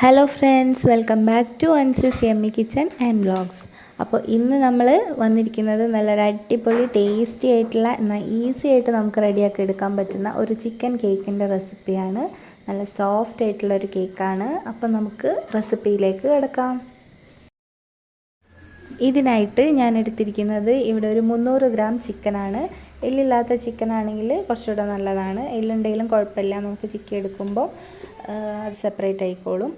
Hello friends, welcome back to അൻസിസ് yummy kitchen and vlogs. അപ്പോൾ ഇന്ന് നമ്മൾ വന്നിരിക്കുന്നത് നല്ലൊരു അടിപൊളി ടേസ്റ്റി ആയിട്ടുള്ള എന്നാൽ ഈസി ആയിട്ട് നമുക്ക് റെഡിയാക്കി എടുക്കാൻ പറ്റുന്ന ഒരു ചിക്കൻ കേക്കിൻ്റെ റെസിപ്പിയാണ്. നല്ല സോഫ്റ്റ് ആയിട്ടുള്ളൊരു കേക്കാണ്. അപ്പോൾ നമുക്ക് റെസിപ്പിയിലേക്ക് കിടക്കാം. ഇതിനായിട്ട് ഞാൻ എടുത്തിരിക്കുന്നത് ഇവിടെ ഒരു 300 ഗ്രാം ചിക്കനാണ്. എല്ലില്ലാത്ത ചിക്കനാണെങ്കിൽ കുറച്ചുകൂടെ നല്ലതാണ്. എല്ലുണ്ടെങ്കിലും കുഴപ്പമില്ല, നമുക്ക് ചിക്കൻ എടുക്കുമ്പോൾ അത് സെപ്പറേറ്റ് ആയിക്കോളും.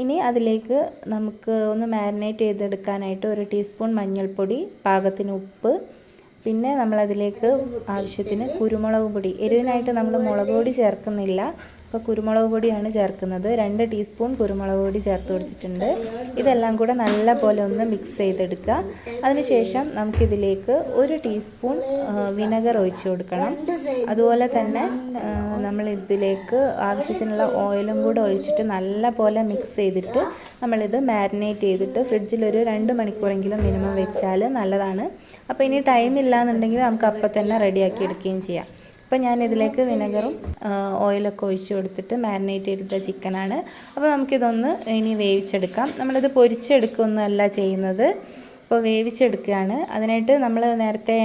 ഇനി അതിലേക്ക് നമുക്ക് ഒന്ന് മാരിനേറ്റ് ചെയ്തെടുക്കാനായിട്ട് 1 ടീസ്പൂൺ മഞ്ഞൾപ്പൊടി, പാകത്തിന് ഉപ്പ്, പിന്നെ നമ്മളതിലേക്ക് ആവശ്യത്തിന് കുരുമുളക് പൊടി. എരിവിനായിട്ട് നമ്മൾ മുളക് പൊടി ചേർക്കുന്നില്ല, അപ്പോൾ കുരുമുളക് പൊടിയാണ് ചേർക്കുന്നത്. 2 ടീസ്പൂൺ കുരുമുളക് പൊടി ചേർത്ത് കൊടുത്തിട്ടുണ്ട്. ഇതെല്ലാം കൂടെ നല്ല പോലെ ഒന്ന് മിക്സ് ചെയ്തെടുക്കുക. അതിനുശേഷം നമുക്കിതിലേക്ക് 1 ടീസ്പൂൺ വിനെഗർ ഒഴിച്ച് കൊടുക്കണം. അതുപോലെ തന്നെ നമ്മളിതിലേക്ക് ആവശ്യത്തിനുള്ള ഓയിലും കൂടെ ഒഴിച്ചിട്ട് നല്ല പോലെ മിക്സ് ചെയ്തിട്ട് നമ്മളിത് മാരിനേറ്റ് ചെയ്തിട്ട് ഫ്രിഡ്ജിൽ ഒരു 2 മണിക്കൂറെങ്കിലും മിനിമം വെച്ചാൽ നല്ലതാണ്. അപ്പോൾ ഇനി ടൈം ഇല്ലാന്നുണ്ടെങ്കിൽ നമുക്ക് അപ്പം തന്നെ റെഡിയാക്കി എടുക്കുകയും ചെയ്യാം. അപ്പോൾ ഞാനിതിലേക്ക് വിനെഗറും ഓയിലൊക്കെ ഒഴിച്ച് കൊടുത്തിട്ട് മാരിനേറ്റ് ചെയ്തിട്ട ചിക്കനാണ്. അപ്പോൾ നമുക്കിതൊന്ന് ഇനി വേവിച്ചെടുക്കാം. നമ്മളിത് പൊരിച്ചെടുക്കുകയൊന്നുമല്ല ചെയ്യുന്നത്, അപ്പോൾ വേവിച്ചെടുക്കുകയാണ്. അതിനായിട്ട് നമ്മൾ നേരത്തെ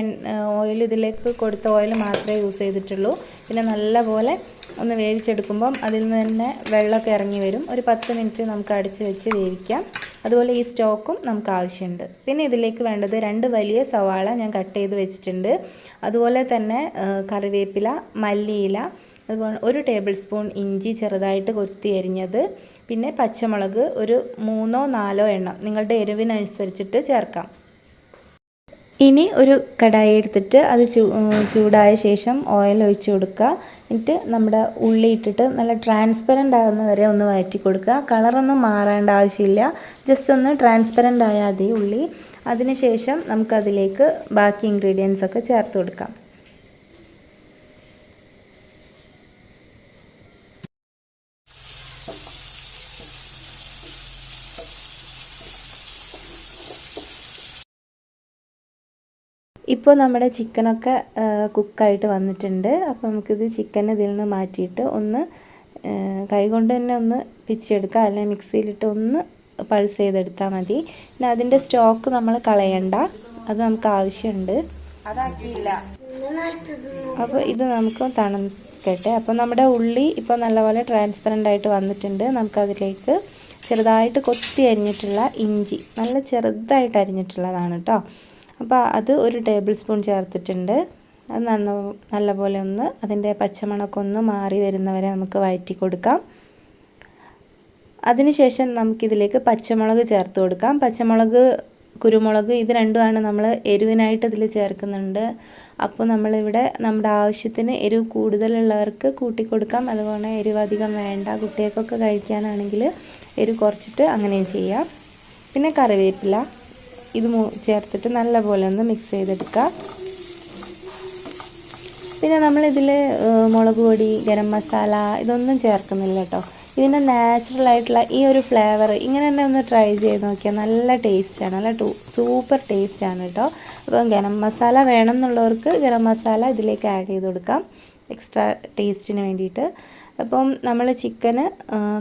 ഇതിലേക്ക് കൊടുത്ത ഓയിൽ മാത്രമേ യൂസ് ചെയ്തിട്ടുള്ളൂ. പിന്നെ നല്ലപോലെ ഒന്ന് വേവിച്ചെടുക്കുമ്പം അതിൽ നിന്ന് തന്നെ വെള്ളമൊക്കെ ഇറങ്ങി വരും. ഒരു 10 മിനിറ്റ് നമുക്ക് അടച്ച് വെച്ച് വേവിക്കാം. അതുപോലെ ഈ സ്റ്റോക്കും നമുക്ക് ആവശ്യമുണ്ട്. പിന്നെ ഇതിലേക്ക് വേണ്ടത് 2 വലിയ സവാള ഞാൻ കട്ട് ചെയ്ത് വെച്ചിട്ടുണ്ട്. അതുപോലെ തന്നെ കറിവേപ്പില, മല്ലിയില, അതുപോലെ 1 ടേബിൾ സ്പൂൺ ഇഞ്ചി ചെറുതായിട്ട് കൊത്തി അരിഞ്ഞത്, പിന്നെ പച്ചമുളക് ഒരു 3-4 എണ്ണം നിങ്ങളുടെ എരിവിനനുസരിച്ചിട്ട് ചേർക്കാം. ഇനി ഒരു കടായി എടുത്തിട്ട് അത് ചൂടായ ശേഷം ഓയിൽ ഒഴിച്ച് കൊടുക്കുക. എന്നിട്ട് നമ്മുടെ ഉള്ളി ഇട്ടിട്ട് നല്ല ട്രാൻസ്പെറൻ്റ് ആകുന്ന വരെ ഒന്ന് വഴറ്റി കൊടുക്കുക. കളറൊന്നും മാറേണ്ട ആവശ്യമില്ല, ജസ്റ്റ് ഒന്ന് ട്രാൻസ്പെറൻ്റ് ആയാൽ മതി ഉള്ളി. അതിനുശേഷം നമുക്കതിലേക്ക് ബാക്കി ഇൻഗ്രീഡിയൻസ് ഒക്കെ ചേർത്ത് കൊടുക്കാം. ഇപ്പോൾ നമ്മുടെ ചിക്കനൊക്കെ കുക്കായിട്ട് വന്നിട്ടുണ്ട്. അപ്പോൾ നമുക്കിത് ചിക്കൻ ഇതിൽ നിന്ന് മാറ്റിയിട്ട് ഒന്ന് കൈകൊണ്ട് തന്നെ ഒന്ന് പിച്ചെടുക്കുക, അല്ലെങ്കിൽ മിക്സിയിലിട്ട് ഒന്ന് പൾസ് ചെയ്തെടുത്താൽ മതി. പിന്നെ അതിൻ്റെ സ്റ്റോക്ക് നമ്മൾ കളയണ്ട, അത് നമുക്ക് ആവശ്യമുണ്ട്. അപ്പോൾ ഇത് നമുക്ക് തണുക്കട്ടെ. അപ്പോൾ നമ്മുടെ ഉള്ളി ഇപ്പോൾ നല്ലപോലെ ട്രാൻസ്പെറൻ്റ് ആയിട്ട് വന്നിട്ടുണ്ട്. നമുക്കതിലേക്ക് ചെറുതായിട്ട് കൊത്തി അരിഞ്ഞിട്ടുള്ള ഇഞ്ചി, നല്ല ചെറുതായിട്ട് അരിഞ്ഞിട്ടുള്ളതാണ് കേട്ടോ. അപ്പോൾ അത് 1 ടേബിൾ സ്പൂൺ ചേർത്തിട്ടുണ്ട്. അത് നല്ലപോലെ ഒന്ന് അതിൻ്റെ പച്ചമണമൊക്കെ ഒന്ന് മാറി വരുന്നവരെ നമുക്ക് വഴറ്റി കൊടുക്കാം. അതിനുശേഷം നമുക്കിതിലേക്ക് പച്ചമുളക് ചേർത്ത് കൊടുക്കാം. പച്ചമുളക്, കുരുമുളക് ഇത് രണ്ടുമാണ് നമ്മൾ എരിവിനായിട്ട് ഇതിൽ ചേർക്കുന്നുണ്ട്. അപ്പോൾ നമ്മളിവിടെ നമ്മുടെ ആവശ്യത്തിന് എരിവ് കൂടുതലുള്ളവർക്ക് കൂട്ടി കൊടുക്കാം. അതുപോലെ എരിവ് അധികം വേണ്ട, കുട്ടികൾക്കൊക്കെ കഴിക്കാനാണെങ്കിൽ എരിവ് കുറച്ചിട്ട് അങ്ങനെയും ചെയ്യാം. പിന്നെ കറിവേപ്പില ഇത് ചേർത്തിട്ട് നല്ലപോലെ ഒന്ന് മിക്സ് ചെയ്തെടുക്കുക. പിന്നെ നമ്മളിതിൽ മുളക് പൊടി, ഗരം മസാല ഇതൊന്നും ചേർക്കുന്നില്ല കേട്ടോ. ഇതിൻ്റെ നാച്ചുറലായിട്ടുള്ള ഈ ഒരു ഫ്ലേവർ ഇങ്ങനെ തന്നെ ഒന്ന് ട്രൈ ചെയ്ത് നോക്കിയാൽ നല്ല ടേസ്റ്റാണ്, നല്ല സൂപ്പർ ടേസ്റ്റാണ് കേട്ടോ. അപ്പം ഗരം മസാല വേണം എന്നുള്ളവർക്ക് ഗരം മസാല ഇതിലേക്ക് ആഡ് ചെയ്ത് കൊടുക്കാം, എക്സ്ട്രാ ടേസ്റ്റിന് വേണ്ടിയിട്ട്. അപ്പം നമ്മൾ ചിക്കന്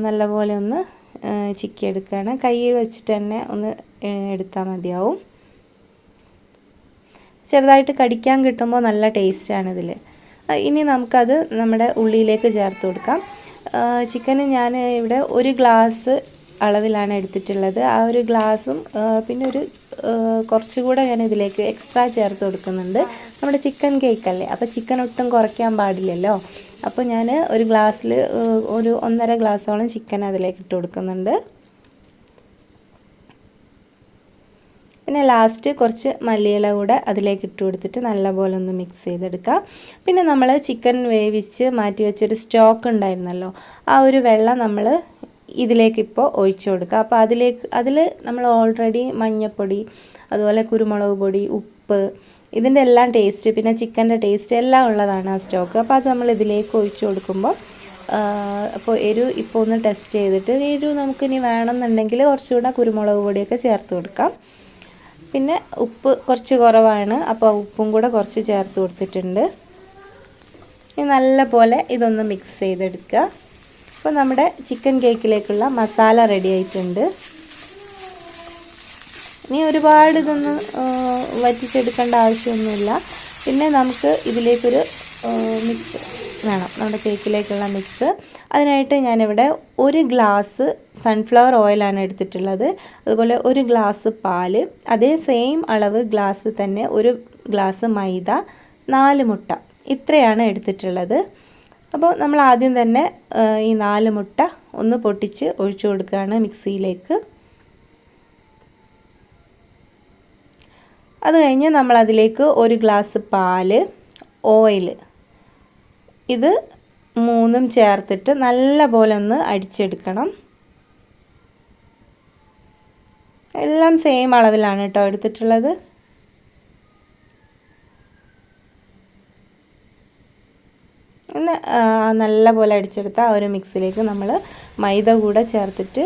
നല്ലപോലെ ഒന്ന് ചിക്കി എടുക്കുകയാണ്. കയ്യിൽ വെച്ചിട്ട് തന്നെ ഒന്ന് എടുത്താൽ മതിയാവും. ചെറുതായിട്ട് കടിക്കാൻ കിട്ടുമ്പോൾ നല്ല ടേസ്റ്റാണ് ഇതിൽ. ഇനി നമുക്കത് നമ്മുടെ ഉള്ളിയിലേക്ക് ചേർത്ത് കൊടുക്കാം. ചിക്കന് ഞാൻ ഇവിടെ 1 ഗ്ലാസ് അളവിലാണ് എടുത്തിട്ടുള്ളത്. ആ 1 ഗ്ലാസും പിന്നെ കുറച്ചുകൂടെ ഞാൻ ഇതിലേക്ക് എക്സ്ട്രാ ചേർത്ത് കൊടുക്കുന്നുണ്ട്. നമ്മുടെ ചിക്കൻ കേക്കല്ലേ, അപ്പോൾ ചിക്കൻ ഒട്ടും കുറയ്ക്കാൻ പാടില്ലല്ലോ. അപ്പോൾ ഞാൻ 1 ഗ്ലാസ്സിൽ 1.5 ഗ്ലാസോളം ചിക്കൻ അതിലേക്ക് ഇട്ട് കൊടുക്കുന്നുണ്ട്. പിന്നെ ലാസ്റ്റ് കുറച്ച് മല്ലിയില കൂടെ അതിലേക്ക് ഇട്ട് കൊടുത്തിട്ട് നല്ലപോലെ ഒന്ന് മിക്സ് ചെയ്തെടുക്കുക. പിന്നെ നമ്മൾ ചിക്കൻ വേവിച്ച് മാറ്റി വെച്ചൊരു സ്റ്റോക്ക് ഉണ്ടായിരുന്നല്ലോ, ആ ഒരു വെള്ളം നമ്മൾ ഇതിലേക്ക് ഇപ്പോൾ ഒഴിച്ചു കൊടുക്കുക. അപ്പോൾ അതിൽ നമ്മൾ ഓൾറെഡി മഞ്ഞൾപ്പൊടി, അതുപോലെ കുരുമുളക് പൊടി, ഉപ്പ്, ഇതിൻ്റെ എല്ലാം ടേസ്റ്റ്, പിന്നെ ചിക്കൻ്റെ ടേസ്റ്റ് എല്ലാം ഉള്ളതാണ് ആ സ്റ്റോക്ക്. അപ്പോൾ അത് നമ്മൾ ഇതിലേക്ക് ഒഴിച്ചു കൊടുക്കുമ്പോൾ അപ്പോൾ എരിവ് ഇപ്പോൾ ഒന്ന് ടെസ്റ്റ് ചെയ്തിട്ട് എരിവ് നമുക്കിനി വേണമെന്നുണ്ടെങ്കിൽ കുറച്ചുകൂടെ കുരുമുളക് പൊടിയൊക്കെ ചേർത്ത് കൊടുക്കാം. പിന്നെ ഉപ്പ് കുറച്ച് കുറവാണ്, അപ്പോൾ ഉപ്പും കൂടെ കുറച്ച് ചേർത്ത് കൊടുത്തിട്ടുണ്ട്. ഇനി നല്ല പോലെ ഇതൊന്ന് മിക്സ് ചെയ്തെടുക്കുക. അപ്പോൾ നമ്മുടെ ചിക്കൻ കേക്കിലേക്കുള്ള മസാല റെഡി ആയിട്ടുണ്ട്. ഇനി ഒരുപാട് ഇതൊന്നും വറ്റിച്ചെടുക്കേണ്ട ആവശ്യമൊന്നുമില്ല. പിന്നെ നമുക്ക് ഇതിലേക്കൊരു മിക്സ് വേണം, നമ്മുടെ കേക്കിലേക്കുള്ള മിക്സ്. അതിനായിട്ട് ഞാനിവിടെ 1 ഗ്ലാസ് സൺഫ്ലവർ ഓയിലാണ് എടുത്തിട്ടുള്ളത്. അതുപോലെ 1 ഗ്ലാസ് പാല്, അതേ സെയിം അളവ് ഗ്ലാസ് തന്നെ 1 ഗ്ലാസ് മൈദ, 4 മുട്ട, ഇത്രയാണ് എടുത്തിട്ടുള്ളത്. അപ്പോൾ നമ്മൾ ആദ്യം തന്നെ ഈ 4 മുട്ട ഒന്ന് പൊട്ടിച്ച് ഒഴിച്ചു കൊടുക്കുകയാണ് മിക്സിയിലേക്ക്. അത് കഴിഞ്ഞ് നമ്മളതിലേക്ക് 1 ഗ്ലാസ് പാല്, ഓയിൽ, ഇത് 3ഉം ചേർത്തിട്ട് നല്ല പോലെ ഒന്ന് അടിച്ചെടുക്കണം. എല്ലാം സെയിം അളവിലാണ് കേട്ടോ എടുത്തിട്ടുള്ളത്. നല്ല പോലെ അടിച്ചെടുത്ത ആ ഒരു മിക്സിലേക്ക് നമ്മൾ മൈദ കൂടെ ചേർത്തിട്ട്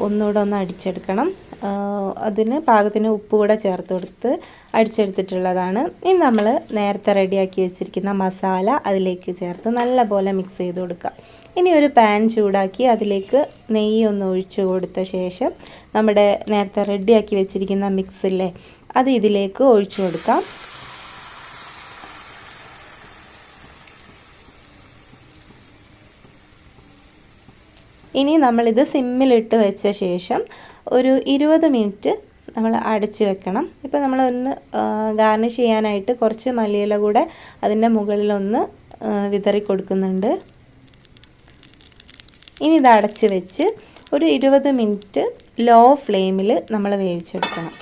ഒന്നുകൂടെ ഒന്ന് അടിച്ചെടുക്കണം. അതിന് പാകത്തിന് ഉപ്പ് കൂടെ ചേർത്ത് കൊടുത്ത് അടിച്ചെടുത്തിട്ടുള്ളതാണ്. ഇനി നമ്മൾ നേരത്തെ റെഡിയാക്കി വെച്ചിരിക്കുന്ന മസാല അതിലേക്ക് ചേർത്ത് നല്ല പോലെ മിക്സ് ചെയ്ത് കൊടുക്കുക. ഇനി ഒരു പാൻ ചൂടാക്കി അതിലേക്ക് നെയ്യ് ഒന്ന് ഒഴിച്ചു കൊടുത്ത ശേഷം നമ്മുടെ നേരത്തെ റെഡിയാക്കി വെച്ചിരിക്കുന്ന മിക്സില്ലേ അത് ഇതിലേക്ക് ഒഴിച്ചു കൊടുക്കാം. ഇനി നമ്മളിത് സിമ്മിലിട്ട് വെച്ച ശേഷം ഒരു 20 മിനിറ്റ് നമ്മൾ അടച്ച് വെക്കണം. ഇപ്പോൾ നമ്മളൊന്ന് ഗാർണിഷ് ചെയ്യാനായിട്ട് കുറച്ച് മല്ലിയില കൂടെ അതിൻ്റെ മുകളിലൊന്ന് വിതറി കൊടുക്കുന്നുണ്ട്. ഇനി ഇത് അടച്ച് വെച്ച് ഒരു 20 മിനിറ്റ് ലോ ഫ്ലെയിമിൽ നമ്മൾ വേവിച്ചെടുക്കണം.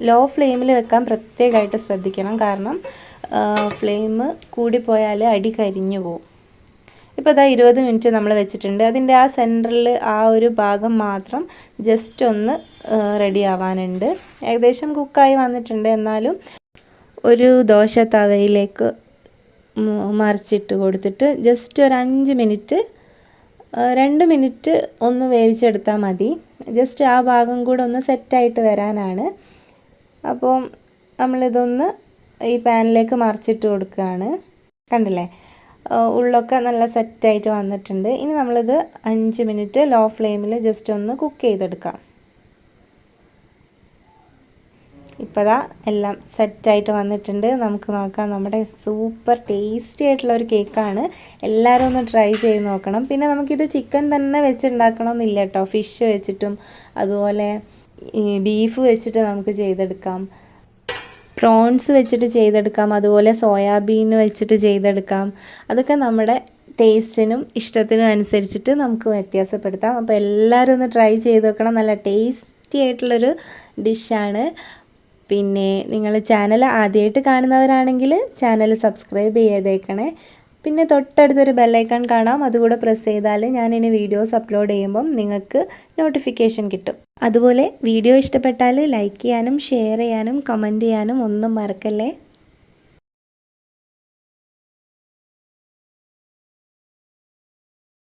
ലോ ഫ്ലെയിമിൽ വെക്കാൻ പ്രത്യേകമായിട്ട് ശ്രദ്ധിക്കണം, കാരണം ഫ്ലെയിം കൂടിപ്പോയാൽ അടി കരിഞ്ഞു പോകും. ഇപ്പോൾ ഇതാ 20 മിനിറ്റ് നമ്മൾ വെച്ചിട്ടുണ്ട്. അതിൻ്റെ ആ സെൻറ്ററിൽ ആ ഒരു ഭാഗം മാത്രം ജസ്റ്റ് ഒന്ന് റെഡി ആവാനുണ്ട്. ഏകദേശം കുക്കായി വന്നിട്ടുണ്ട്. എന്നാലും ഒരു ദോശ തവയിലേക്ക് മറിച്ചിട്ട് കൊടുത്തിട്ട് ജസ്റ്റ് ഒരു 5 മിനിറ്റ് 2 മിനിറ്റ് ഒന്ന് വേവിച്ചെടുത്താൽ മതി. ജസ്റ്റ് ആ ഭാഗം കൂടെ ഒന്ന് സെറ്റായിട്ട് വരാനാണ്. അപ്പോൾ നമ്മളിതൊന്ന് ഈ പാനിലേക്ക് മറിച്ചിട്ട് കൊടുക്കുകയാണ്. കണ്ടില്ലേ, ഉള്ളൊക്കെ നല്ല സെറ്റായിട്ട് വന്നിട്ടുണ്ട്. ഇനി നമ്മളിത് 5 മിനിറ്റ് ലോ ഫ്ലെയിമിൽ ജസ്റ്റ് ഒന്ന് കുക്ക് ചെയ്തെടുക്കാം. ഇപ്പോൾ ദാ എല്ലാം സെറ്റായിട്ട് വന്നിട്ടുണ്ട്. നമുക്ക് നോക്കാം. നമ്മുടെ സൂപ്പർ ടേസ്റ്റി ആയിട്ടുള്ള ഒരു കേക്കാണ്. എല്ലാവരും ഒന്ന് ട്രൈ ചെയ്ത് നോക്കണം. പിന്നെ നമുക്കിത് ചിക്കൻ തന്നെ വെച്ചുണ്ടാക്കണമെന്നില്ല കേട്ടോ. ഫിഷ് വെച്ചിട്ടും അതുപോലെ ഈ ബീഫ് വെച്ചിട്ട് നമുക്ക് ചെയ്തെടുക്കാം, പ്രോൺസ് വെച്ചിട്ട് ചെയ്തെടുക്കാം, അതുപോലെ സോയാബീൻ വെച്ചിട്ട് ചെയ്തെടുക്കാം. അതൊക്കെ നമ്മുടെ ടേസ്റ്റിനും ഇഷ്ടത്തിനും അനുസരിച്ചിട്ട് നമുക്ക് വ്യത്യാസപ്പെടുത്താം. അപ്പോൾ എല്ലാവരും ഒന്ന് ട്രൈ ചെയ്ത് നോക്കണം. നല്ല ടേസ്റ്റി ആയിട്ടുള്ളൊരു ഡിഷാണ്. പിന്നെ നിങ്ങൾ ചാനൽ ആദ്യമായിട്ട് കാണുന്നവരാണെങ്കിൽ ചാനൽ സബ്സ്ക്രൈബ് ചെയ്തേക്കണേ. പിന്നെ തൊട്ടടുത്തൊരു ബെല്ലൈക്കൺ കാണാം, അതുകൂടെ പ്രസ് ചെയ്താൽ ഞാനിനി വീഡിയോസ് അപ്ലോഡ് ചെയ്യുമ്പം നിങ്ങൾക്ക് നോട്ടിഫിക്കേഷൻ കിട്ടും. അതുപോലെ വീഡിയോ ഇഷ്ടപ്പെട്ടാൽ ലൈക്ക് ചെയ്യാനും ഷെയർ ചെയ്യാനും കമൻറ്റ് ചെയ്യാനും ഒന്നും മറക്കല്ലേ.